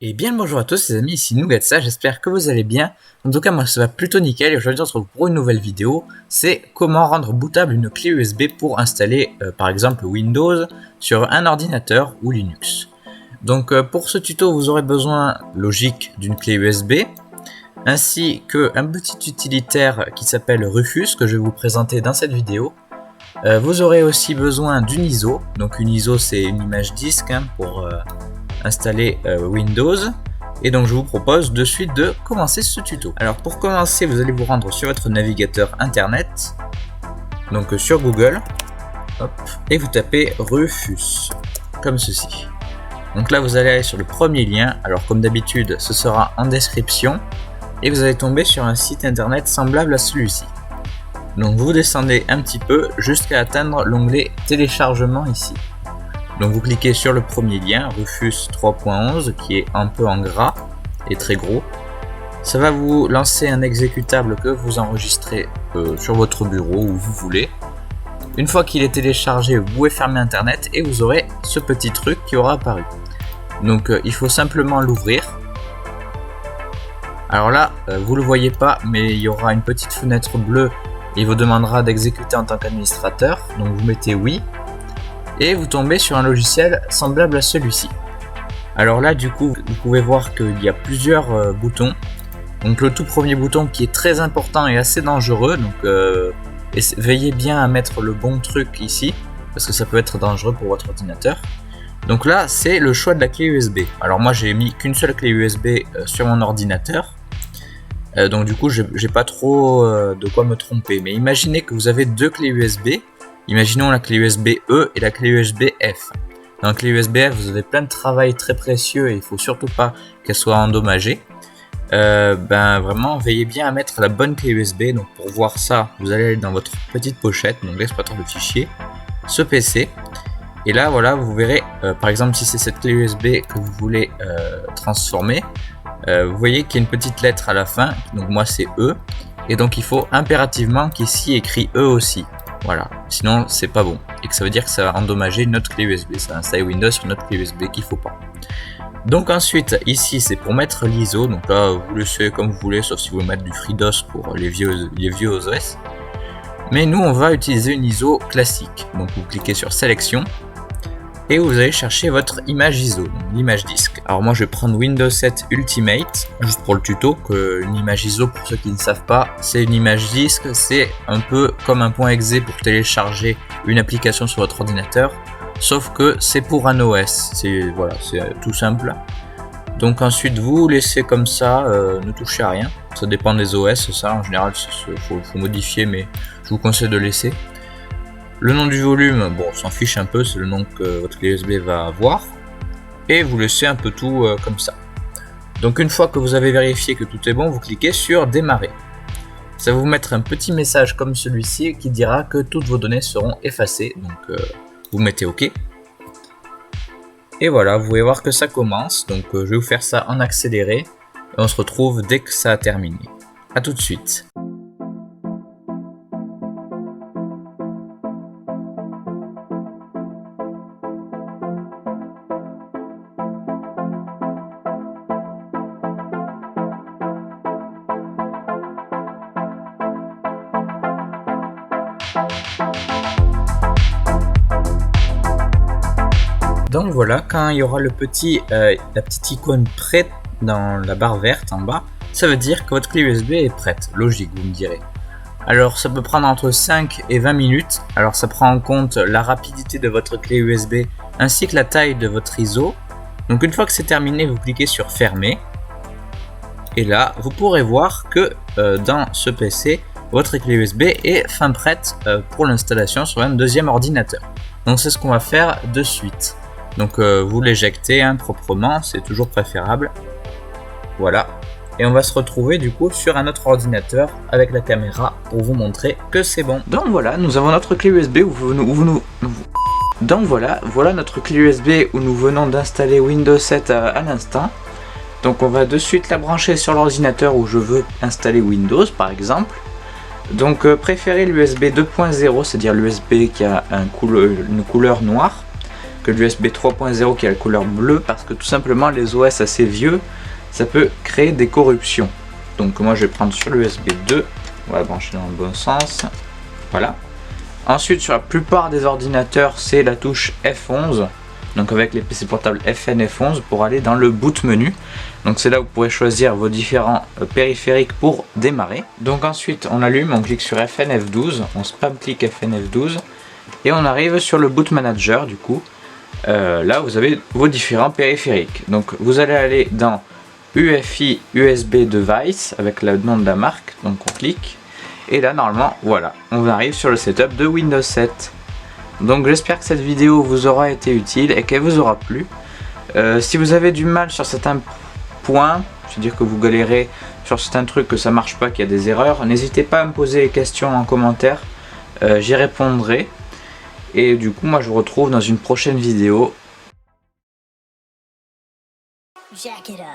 Et bien le bonjour à tous les amis, ici Nougatsa, j'espère que vous allez bien. En tout cas moi ça va plutôt nickel et aujourd'hui on se retrouve pour une nouvelle vidéo. C'est comment rendre bootable une clé USB pour installer par exemple Windows sur un ordinateur ou Linux. Donc pour ce tuto vous aurez besoin, logique, d'une clé USB, ainsi qu'un petit utilitaire qui s'appelle Rufus que je vais vous présenter dans cette vidéo. Vous aurez aussi besoin d'une ISO, donc une ISO c'est une image disque pour installer Windows, et donc je vous propose de suite de commencer ce tuto. Alors pour commencer vous allez vous rendre sur votre navigateur internet, donc sur Google, hop, et vous tapez Rufus, comme ceci. Donc là vous allez aller sur le premier lien, alors comme d'habitude ce sera en description, et vous allez tomber sur un site internet semblable à celui-ci. Donc vous descendez un petit peu jusqu'à atteindre l'onglet téléchargement ici. Donc vous cliquez sur le premier lien, Rufus 3.11, qui est un peu en gras et très gros. Ça va vous lancer un exécutable que vous enregistrez sur votre bureau où vous voulez. Une fois qu'il est téléchargé, vous pouvez fermer internet et vous aurez ce petit truc qui aura apparu. Donc il faut simplement l'ouvrir. Alors là, vous le voyez pas, mais il y aura une petite fenêtre bleue. Il vous demandera d'exécuter en tant qu'administrateur, donc vous mettez oui, et vous tombez sur un logiciel semblable à celui-ci. Alors là du coup vous pouvez voir qu'il y a plusieurs boutons. Donc le tout premier bouton qui est très important et assez dangereux, donc veillez bien à mettre le bon truc ici, parce que ça peut être dangereux pour votre ordinateur. Donc là c'est le choix de la clé USB. Alors moi j'ai mis qu'une seule clé USB sur mon ordinateur. Donc du coup j'ai pas trop de quoi me tromper, mais imaginez que vous avez deux clés USB, imaginons la clé USB E et la clé USB F. Dans la clé USB F vous avez plein de travail très précieux et il faut surtout pas qu'elle soit endommagée. Vraiment veillez bien à mettre la bonne clé USB. Donc pour voir ça vous allez aller dans votre petite pochette, donc l'exploiteur de fichiers, ce PC, et là voilà vous verrez par exemple si c'est cette clé USB que vous voulez transformer. Vous voyez qu'il y a une petite lettre à la fin, donc moi c'est E, et donc il faut impérativement qu'ici écrit E aussi, voilà, sinon c'est pas bon, et que ça veut dire que ça va endommager notre clé USB, ça va installer Windows sur notre clé USB qu'il faut pas. Donc ensuite ici c'est pour mettre l'ISO, donc là vous le savez comme vous voulez, sauf si vous voulez mettre du FreeDOS pour les vieux OS, mais nous on va utiliser une ISO classique, donc vous cliquez sur sélection, et vous allez chercher votre image ISO, l'image disque. Alors moi je vais prendre Windows 7 Ultimate, juste pour le tuto, une image ISO pour ceux qui ne savent pas, c'est une image disque, c'est un peu comme un point exe pour télécharger une application sur votre ordinateur, sauf que c'est pour un OS, c'est tout simple. Donc ensuite vous laissez comme ça, ne touchez à rien, ça dépend des OS, ça en général faut modifier, mais je vous conseille de laisser. Le nom du volume, bon, on s'en fiche un peu, c'est le nom que votre clé USB va avoir. Et vous laissez un peu tout comme ça. Donc une fois que vous avez vérifié que tout est bon, vous cliquez sur démarrer. Ça va vous mettre un petit message comme celui-ci qui dira que toutes vos données seront effacées. Donc vous mettez OK. Et voilà, vous pouvez voir que ça commence. Donc je vais vous faire ça en accéléré. Et on se retrouve dès que ça a terminé. A tout de suite. Donc voilà, quand il y aura la petite icône prête dans la barre verte en bas, ça veut dire que votre clé USB est prête. Logique, vous me direz. Alors ça peut prendre entre 5 et 20 minutes. Alors ça prend en compte la rapidité de votre clé USB ainsi que la taille de votre ISO. Donc une fois que c'est terminé, vous cliquez sur fermer. Et là, vous pourrez voir que dans ce PC, votre clé USB est fin prête pour l'installation sur un deuxième ordinateur. Donc c'est ce qu'on va faire de suite. Donc vous l'éjectez proprement, c'est toujours préférable. Voilà. Et on va se retrouver du coup sur un autre ordinateur avec la caméra pour vous montrer que c'est bon. Donc voilà, nous avons notre clé USB Donc voilà notre clé USB où nous venons d'installer Windows 7 à l'instant. Donc on va de suite la brancher sur l'ordinateur où je veux installer Windows par exemple. Donc préférez l'USB 2.0, c'est-à-dire l'USB qui a une couleur noire. que l'USB 3.0 qui a la couleur bleue, parce que tout simplement les OS assez vieux, ça peut créer des corruptions. Donc moi je vais prendre sur l'USB 2, on va brancher dans le bon sens, voilà. Ensuite sur la plupart des ordinateurs c'est la touche F11, donc avec les PC portables FN F11 pour aller dans le boot menu. Donc c'est là où vous pourrez choisir vos différents périphériques pour démarrer. Donc ensuite on allume, on clique sur FN F12, on spam clique FN F12 et on arrive sur le boot manager du coup. Là vous avez vos différents périphériques. Donc vous allez aller dans UFI USB Device avec le nom de la marque, donc on clique. Et là normalement voilà, on arrive sur le setup de Windows 7. Donc j'espère que cette vidéo vous aura été utile et qu'elle vous aura plu. Si vous avez du mal sur certains points, c'est-à-dire que vous galérez sur certains trucs, que ça marche pas, qu'il y a des erreurs, n'hésitez pas à me poser les questions en commentaire, j'y répondrai. Et du coup moi je vous retrouve dans une prochaine vidéo. Jack it up.